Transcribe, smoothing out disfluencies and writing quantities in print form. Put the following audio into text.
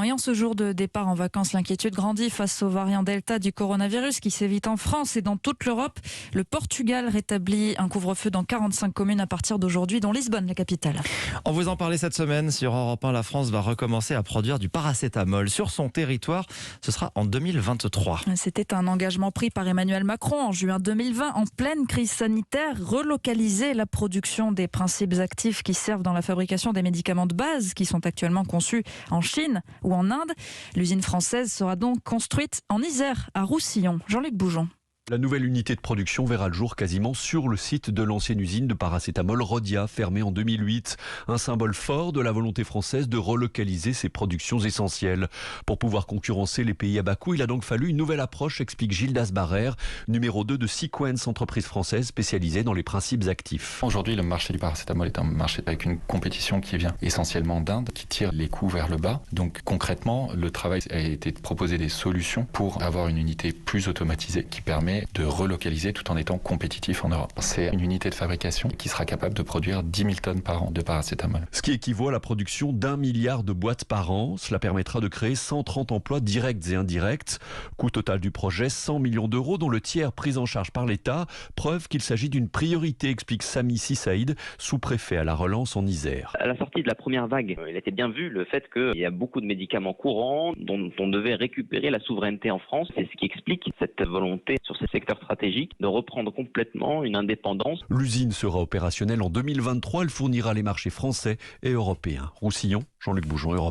Et en ce jour de départ en vacances, l'inquiétude grandit face au variant Delta du coronavirus qui sévit en France et dans toute l'Europe. Le Portugal rétablit un couvre-feu dans 45 communes à partir d'aujourd'hui, dont Lisbonne, la capitale. On vous en parlait cette semaine sur Europe 1. La France va recommencer à produire du paracétamol sur son territoire. Ce sera en 2023. C'était un engagement pris par Emmanuel Macron en juin 2020, en pleine crise sanitaire, relocaliser la production des principes actifs qui servent dans la fabrication des médicaments de base qui sont actuellement conçus en Chine ou en Inde. L'usine française sera donc construite en Isère, à Roussillon. Jean-Luc Boujon. La nouvelle unité de production verra le jour quasiment sur le site de l'ancienne usine de paracétamol Rhodia, fermée en 2008. Un symbole fort de la volonté française de relocaliser ses productions essentielles. Pour pouvoir concurrencer les pays à bas coût, il a donc fallu une nouvelle approche, explique Gilles Dasbarer, numéro 2 de Sequence, entreprise française spécialisée dans les principes actifs. Aujourd'hui, le marché du paracétamol est un marché avec une compétition qui vient essentiellement d'Inde, qui tire les coûts vers le bas. Donc concrètement, le travail a été de proposer des solutions pour avoir une unité plus automatisée qui permet de relocaliser tout en étant compétitif en Europe. C'est une unité de fabrication qui sera capable de produire 10 000 tonnes par an de paracétamol. Ce qui équivaut à la production d'1 milliard de boîtes par an. Cela permettra de créer 130 emplois directs et indirects. Coût total du projet, 100 millions d'euros, dont le tiers pris en charge par l'État. Preuve qu'il s'agit d'une priorité, explique Sami Sissaïd, sous-préfet à la relance en Isère. À la sortie de la première vague, il était bien vu le fait qu'il y a beaucoup de médicaments courants dont on devait récupérer la souveraineté en France. C'est ce qui explique cette volonté sur ces secteurs stratégiques de reprendre complètement une indépendance. L'usine sera opérationnelle en 2023. Elle fournira les marchés français et européens. Roussillon, Jean-Luc Boujon, Europe.